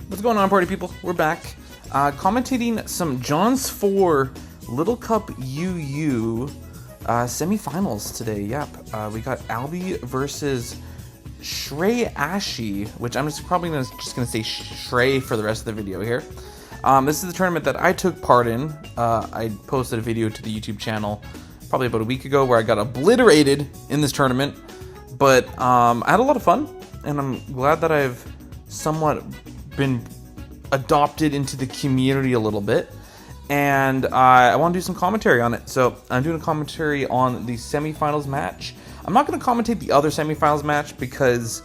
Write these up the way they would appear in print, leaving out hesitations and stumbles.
What's going on, party people? We're back. Commentating some Johns 4 Little Cup UU semifinals today. Yep. We got Albi versus Shreyashhy, which I'm just probably just gonna say Shrey for the rest of the video here. This is the tournament that I took part in. I posted a video to the YouTube channel probably about a week ago where I got obliterated in this tournament, but I had a lot of fun, and I'm glad that I've somewhat been adopted into the community a little bit, and I want to do some commentary on it. So I'm doing a commentary on the semifinals match. I'm not going to commentate the other semifinals match because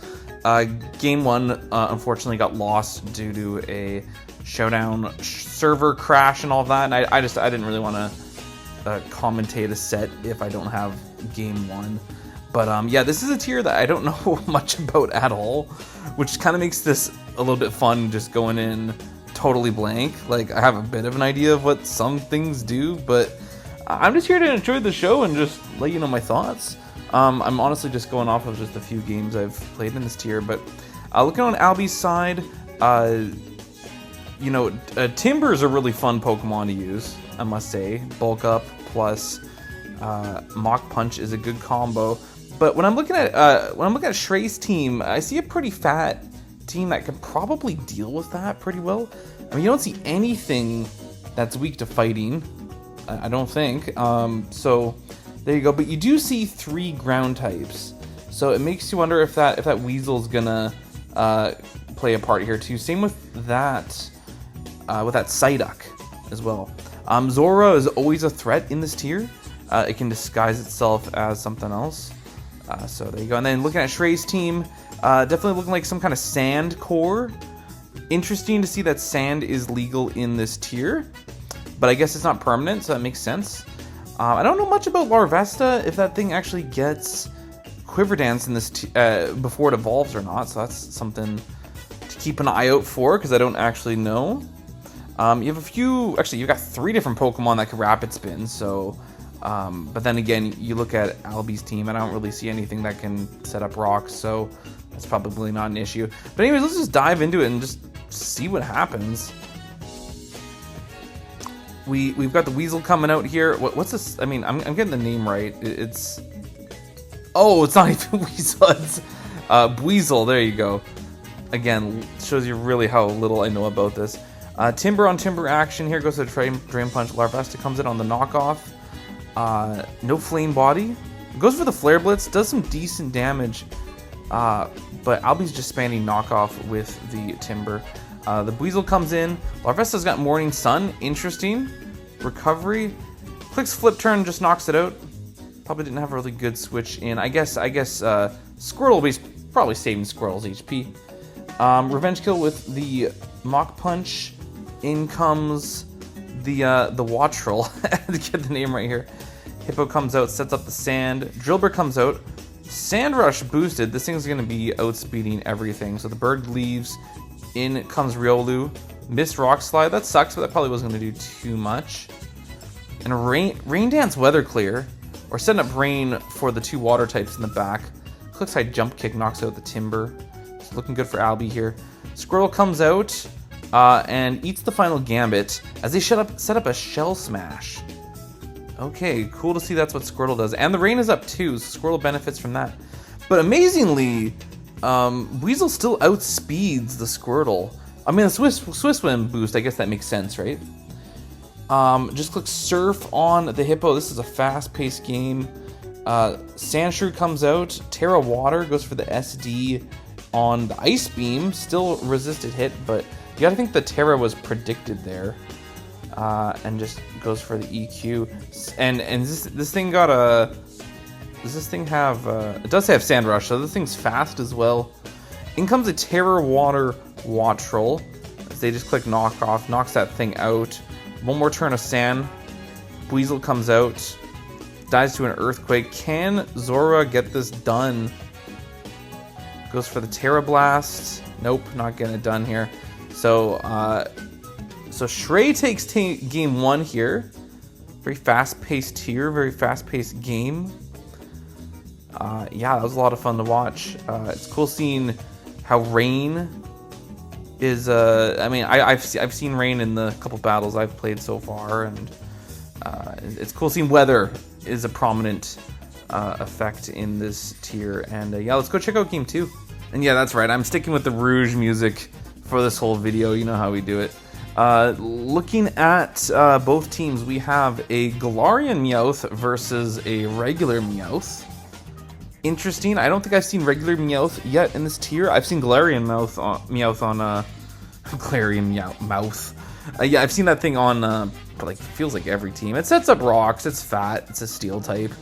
game one unfortunately got lost due to a showdown server crash and all of that, and I didn't really want to commentate a set if I don't have game one. But yeah, this is a tier that I don't know much about at all, which kind of makes this a little bit fun just going in totally blank. Like, I have a bit of an idea of what some things do, but I'm just here to enjoy the show and just let you know my thoughts. I'm honestly just going off of just a few games I've played in this tier, but looking on Albi's side, you know, Timber is a really fun Pokemon to use, I must say. Bulk Up plus Mach Punch is a good combo. But when I'm looking at Shrey's team, I see a pretty fat team that can probably deal with that pretty well. I mean, you don't see anything that's weak to fighting, I don't think. So there you go. But you do see 3 ground types, so it makes you wonder if that Weasel's gonna play a part here too. Same with that Psyduck as well. Zora is always a threat in this tier. It can disguise itself as something else. So there you go. And then looking at Shrey's team, definitely looking like some kind of sand core. Interesting to see that sand is legal in this tier, but I guess it's not permanent, so that makes sense. I don't know much about Larvesta, if that thing actually gets Quiver Dance in this before it evolves or not, so that's something to keep an eye out for, because I don't actually know. You have you've got 3 different Pokemon that can Rapid Spin, so... but then again, you look at Albi's team, and I don't really see anything that can set up rocks, so that's probably not an issue. But anyways, let's just dive into it and just see what happens. We've got the Weasel coming out here. What's this? I mean, I'm getting the name right. It's not even Weasel. It's Buizel. There you go. Again, shows you really how little I know about this. Timber on Timber action here. Goes to the Drain Punch. Larvesta comes in on the knockoff. No Flame Body. Goes for the Flare Blitz. Does some decent damage. But Albi's just spamming knockoff with the Timber. The Buizel comes in. Larvesta's got Morning Sun. Interesting. Recovery. Clicks Flip Turn, just knocks it out. Probably didn't have a really good switch in. I guess Squirtle will be probably saving Squirtle's HP. Revenge Kill with the Mach Punch. In comes the Wattrel. To get the name right here. Hippo comes out, sets up the sand. Drillbur comes out. Sand Rush boosted. This thing's going to be outspeeding everything. So the bird leaves. In comes Riolu. Missed Rock Slide. That sucks, but that probably wasn't going to do too much. And Rain Dance Weather Clear. Or setting up Rain for the 2 water types in the back. Clicks High Jump Kick knocks out the Timber. It's looking good for Albi here. Squirtle comes out and eats the final Gambit as they set up a Shell Smash. Okay, cool to see that's what Squirtle does. And the rain is up too, so Squirtle benefits from that. But amazingly, Weasel still outspeeds the Squirtle. I mean, the Swiss Wind boost, I guess that makes sense, right? Just click Surf on the Hippo. This is a fast-paced game. Sandshrew comes out. Terra Water goes for the SD on the Ice Beam. Still resisted hit, but you gotta think the Terra was predicted there. And just goes for the EQ. And this thing got a... Does this thing have... it does have Sand Rush, so this thing's fast as well. In comes a Terra Water Wattrel. As they just click Knock Off, knocks that thing out. One more turn of Sand. Buizel comes out. Dies to an Earthquake. Can Zora get this done? Goes for the Terra Blast. Nope, not getting it done here. So Shrey takes game 1 here. Very fast-paced tier, very fast-paced game. Yeah, that was a lot of fun to watch. It's cool seeing how Rain is I mean, I've seen rain in the couple battles I've played so far, and it's cool seeing weather is a prominent effect in this tier. And yeah, let's go check out game 2. And yeah, that's right, I'm sticking with the Rouge music for this whole video. You know how we do it. Looking at both teams, we have a Galarian Meowth versus a regular Meowth. Interesting. I don't think I've seen regular Meowth yet in this tier. I've seen Galarian Meowth on Galarian Meowth. Yeah, I've seen that thing on like, feels like every team. It sets up rocks. It's fat. It's a steel type.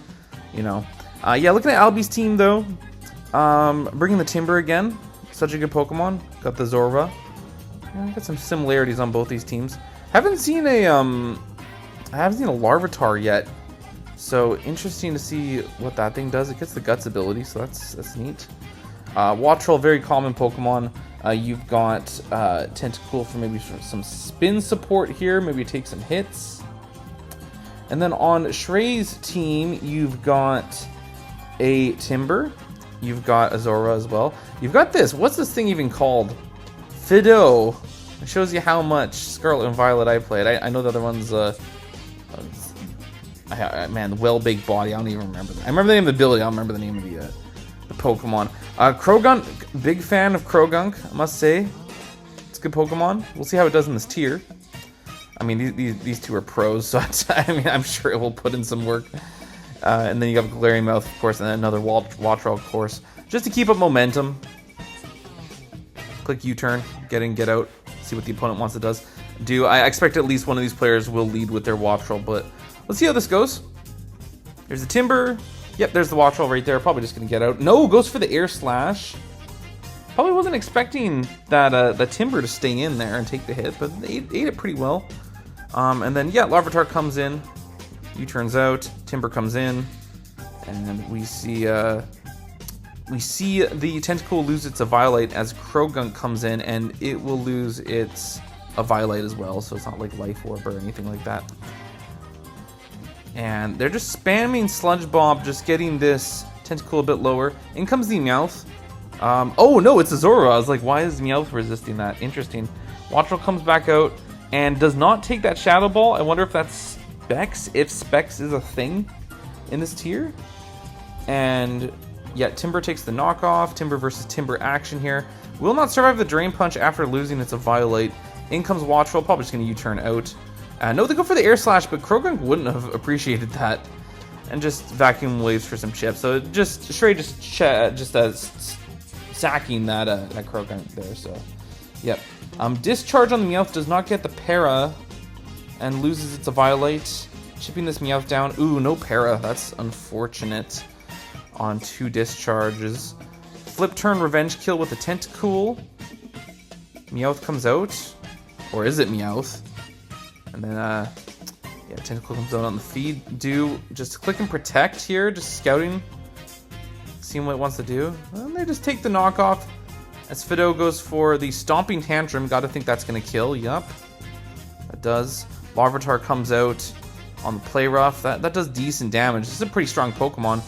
You know. Yeah, looking at Albi's team though, bringing the Timber again. Such a good Pokemon. Got the Zorva. Yeah, got some similarities on both these teams. Haven't seen a Larvitar yet. So interesting to see what that thing does. It gets the Guts ability, so that's neat. Wattrel, very common Pokemon. You've got Tentacool for maybe some spin support here, maybe take some hits. And then on Shrey's team, you've got a Timber. You've got a Zorua as well. You've got this. What's this thing even called? Fido. It shows you how much Scarlet and Violet I played. I know the other one's man, the well-baked body. I don't even remember that. I remember the name of the ability. I don't remember the name of the Pokemon. Krogunk, big fan of Krogunk, I must say. It's a good Pokemon. We'll see how it does in this tier. I mean, these two are pros, so I mean, I'm sure it will put in some work. And then you got Galarian Meowth, of course, and then another Wattrel, of course, just to keep up momentum. Click U-turn, get in, get out, see what the opponent wants it does. I expect at least one of these players will lead with their Wattrel, but let's see how this goes. There's the Timber. Yep, there's the Wattrel right there. Probably just going to get out. No, goes for the Air Slash. Probably wasn't expecting that Timber to stay in there and take the hit, but they ate it pretty well. And then, yeah, Larvitar comes in. U-turns out. Timber comes in. And we see the Tentacool lose its Eviolite as Krogunk comes in, and it will lose its Eviolite as well, so it's not like Life Orb or anything like that. And they're just spamming Sludge Bomb, just getting this Tentacool a bit lower. In comes the Meowth. Oh no, it's a Zorua. I was like, why is Meowth resisting that? Interesting. Wattrel comes back out and does not take that Shadow Ball. I wonder if that's Specs, if Specs is a thing in this tier. And yeah, Timber takes the knockoff. Timber versus Timber action here. Will not survive the Drain Punch after losing its Eviolite. In comes Wattrel, probably just going to U-turn out. No, they go for the Air Slash, but Krogunk wouldn't have appreciated that. And just Vacuum Waves for some chips. So just Shrey just sacking that Krogunk there. So, yep. Discharge on the Meowth does not get the Para and loses its Eviolite. Chipping this Meowth down. Ooh, no Para. That's unfortunate. On 2 discharges. Flip turn Revenge Kill with a Tentacool. Meowth comes out. Or is it Meowth? And then, yeah, Tentacool comes out on the feed. Just click and protect here, just scouting, seeing what it wants to do. And they just take the knockoff. As Fido goes for the Stomping Tantrum, gotta think that's gonna kill, yup. That does. Larvitar comes out on the Play Rough. That does decent damage. This is a pretty strong Pokemon.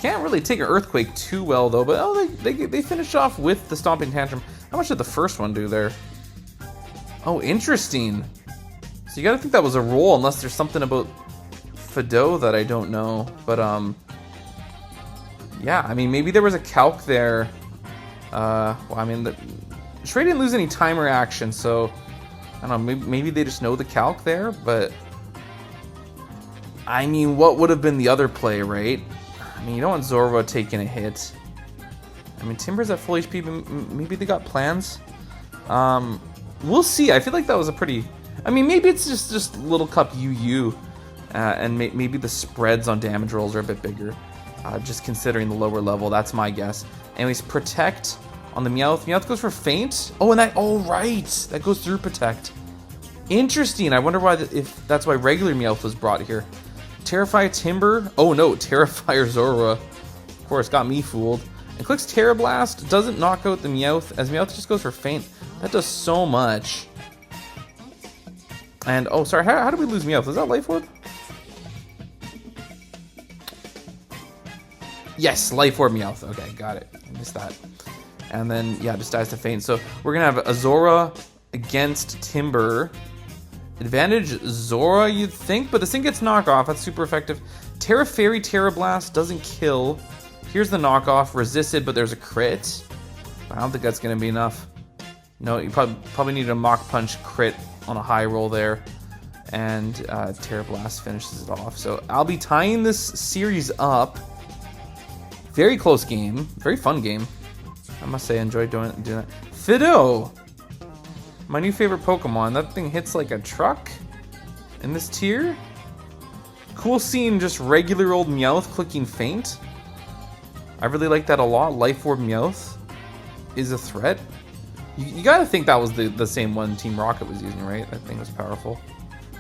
Can't really take an Earthquake too well though, but oh, they finish off with the Stomping Tantrum. How much did the first one do there? Oh, interesting. So you gotta think that was a roll, unless there's something about Fido that I don't know. But yeah, I mean, maybe there was a calc there. Well, I mean, Shrey didn't lose any timer action, so I don't know. Maybe they just know the calc there. But I mean, what would have been the other play, right? I mean, you don't want Zorua taking a hit. I mean, Timber's at full HP. Maybe they got plans. We'll see. I feel like that was a pretty... I mean, maybe it's just Little Cup UU, and maybe the spreads on damage rolls are a bit bigger, just considering the lower level. That's my guess. Anyways, Protect on the Meowth. Meowth goes for Faint. Oh, and that... Oh, right. That goes through Protect. Interesting. I wonder why if that's why regular Meowth was brought here. Terrify Timber. Oh, no. Terrifier Zorua. Of course, got me fooled. And clicks Terra Blast. Doesn't knock out the Meowth, as Meowth just goes for Faint. That does so much. And, oh, sorry, how did we lose Meowth? Was that Life Orb? Yes, Life Orb Meowth. Okay, got it. I missed that. And then, yeah, just dies to Feint. So we're going to have Azora against Timber. Advantage Zora, you'd think, but this thing gets knockoff. That's super effective. Terra Fairy, Terra Blast doesn't kill. Here's the knockoff. Resisted, but there's a crit. I don't think that's going to be enough. No, you probably need a Mach Punch crit on a high roll there. And Terra Blast finishes it off. So I'll be tying this series up. Very close game. Very fun game. I must say I enjoyed doing that. Fido! My new favorite Pokemon. That thing hits like a truck in this tier. Cool seeing just regular old Meowth clicking Feint. I really like that a lot. Life Orb Meowth is a threat. You gotta think that was the same one Team Rocket was using, right? That thing was powerful.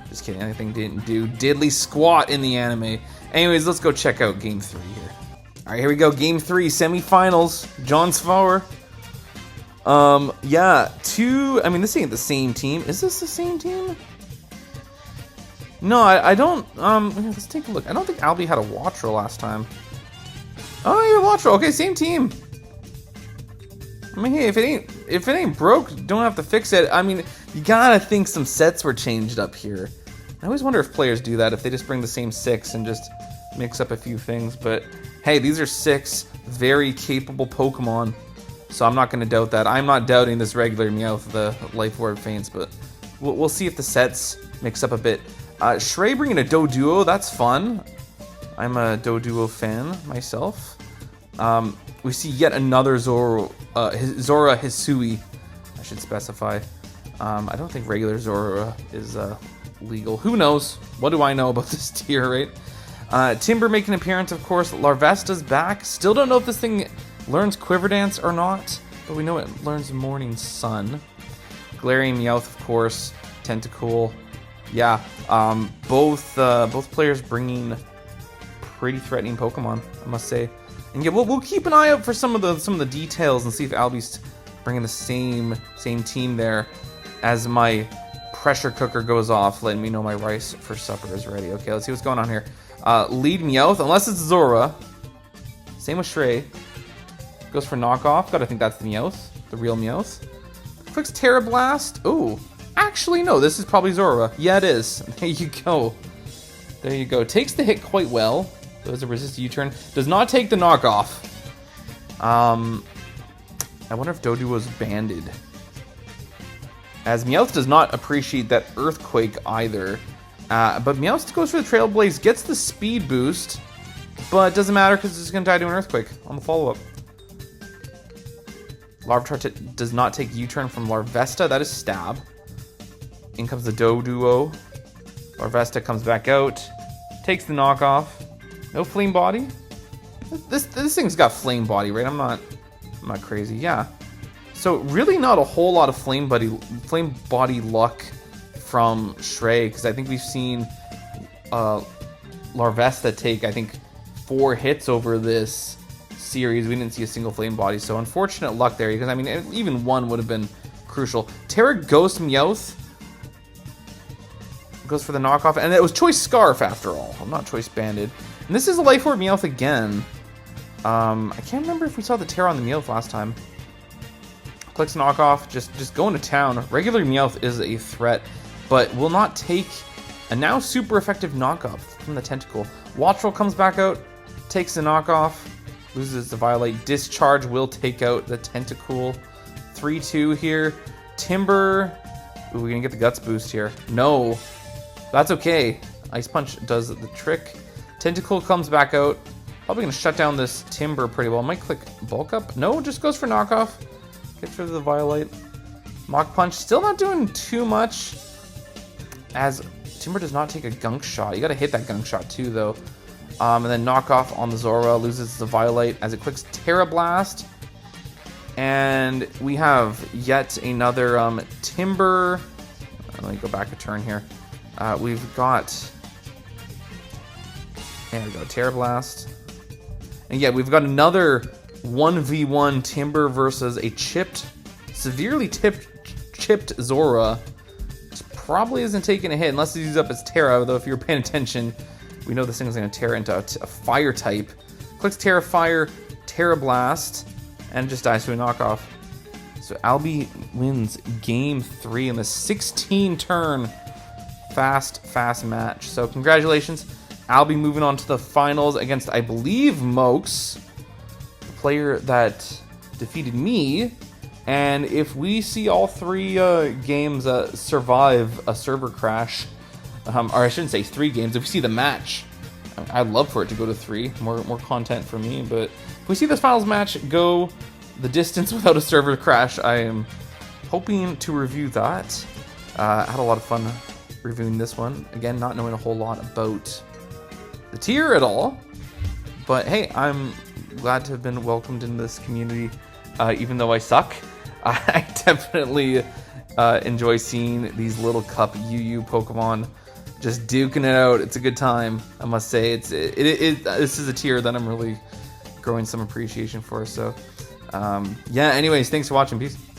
Just kidding, anything didn't do diddly squat in the anime. Anyways, let's go check out Game 3 here. Alright, here we go. Game 3, semifinals. John Svower. Yeah, I mean, this ain't the same team. Is this the same team? No, I don't, let's take a look. I don't think Albi had a Watcher last time. Oh, you're a Watcher. Okay, same team. I mean, hey, if it ain't broke, don't have to fix it. I mean, you gotta think some sets were changed up here. I always wonder if players do that, if they just bring the same 6 and just mix up a few things. But hey, these are 6 very capable Pokemon, so I'm not gonna doubt that. I'm not doubting this regular Meowth, the Life Orb Feints, but we'll see if the sets mix up a bit. Shrey bringing a Doduo, that's fun. I'm a Doduo fan myself. We see yet another Zora Hisui, I should specify. I don't think regular Zora is legal. Who knows? What do I know about this tier, right? Timber making an appearance, of course. Larvesta's back. Still don't know if this thing learns Quiver Dance or not, but we know it learns Morning Sun. Galarian Meowth, of course. Tentacool. Yeah, both players bringing pretty threatening Pokemon, I must say. And yeah, we'll keep an eye out for some of the details and see if Albi's bringing the same team there. As my pressure cooker goes off, letting me know my rice for supper is ready. Okay, let's see what's going on here. Lead Meowth, unless it's Zora. Same with Shrey. Goes for knockoff. Gotta think that's the Meowth, the real Meowth. Clicks Terra Blast. Ooh, actually no, this is probably Zora. Yeah, it is. There you go. There you go. Takes the hit quite well. Does a resist U-turn. Does not take the knockoff. I wonder if Dodu was banded. As Meowth does not appreciate that Earthquake either. But Meowth goes for the Trailblaze, gets the speed boost, but doesn't matter because it's going to die to an Earthquake on the follow-up. Larvitar does not take U-turn from Larvesta. That is stab. In comes the Doduo. Larvesta comes back out. Takes the knockoff. No Flame Body? This thing's got Flame Body, right? I'm not crazy. Yeah. So really not a whole lot of Flame Body luck from Shrey, because I think we've seen Larvesta take, I think, 4 hits over this series. We didn't see a single Flame Body, so unfortunate luck there, because I mean, even one would have been crucial. Terra Ghost Meowth goes for the knockoff, and it was Choice Scarf after all. I'm not Choice Banded. And this is a Life Orb Meowth again. I can't remember if we saw the Terra on the Meowth last time. Clicks knockoff, just going to town. Regular Meowth is a threat, but will not take a now super effective knockoff from the Tentacool. Wattrel comes back out, takes the knockoff, loses the Violate. Discharge will take out the Tentacool. 3-2 here. Timber. Ooh, we're gonna get the Guts boost here. No. That's okay. Ice Punch does the trick. Tentacool comes back out. Probably going to shut down this Timber pretty well. Might click Bulk Up. No, just goes for knockoff. Gets rid of the Violate. Mach Punch. Still not doing too much. As Timber does not take a Gunk Shot. You got to hit that Gunk Shot too, though. And then knockoff on the Zora. Loses the Violate as it clicks Terra Blast. And we have yet another Timber. Let me go back a turn here. We've got... There we go, Terra Blast. And yeah, we've got another 1v1 Timber versus a severely chipped Zora. Which probably isn't taking a hit unless he uses up its Terra, though if you're paying attention, we know this thing's going to tear into a Fire type. Clicks Terra Fire, Terra Blast, and just dies to a knockoff. So Albi wins game 3 in the 16-turn fast match. So congratulations, Albi moving on to the finals against, I believe, Mokes, the player that defeated me. And if we see all 3 games survive a server crash, or I shouldn't say 3 games, if we see the match, I'd love for it to go to 3, more content for me, but if we see this finals match go the distance without a server crash, I am hoping to review that. I had a lot of fun reviewing this one. Again, not knowing a whole lot about the tier at all, but hey, I'm glad to have been welcomed into this community, even though I suck. I definitely enjoy seeing these little cup UU Pokemon just duking it out. It's a good time, I must say. This is a tier that I'm really growing some appreciation for. So yeah, anyways, thanks for watching. Peace.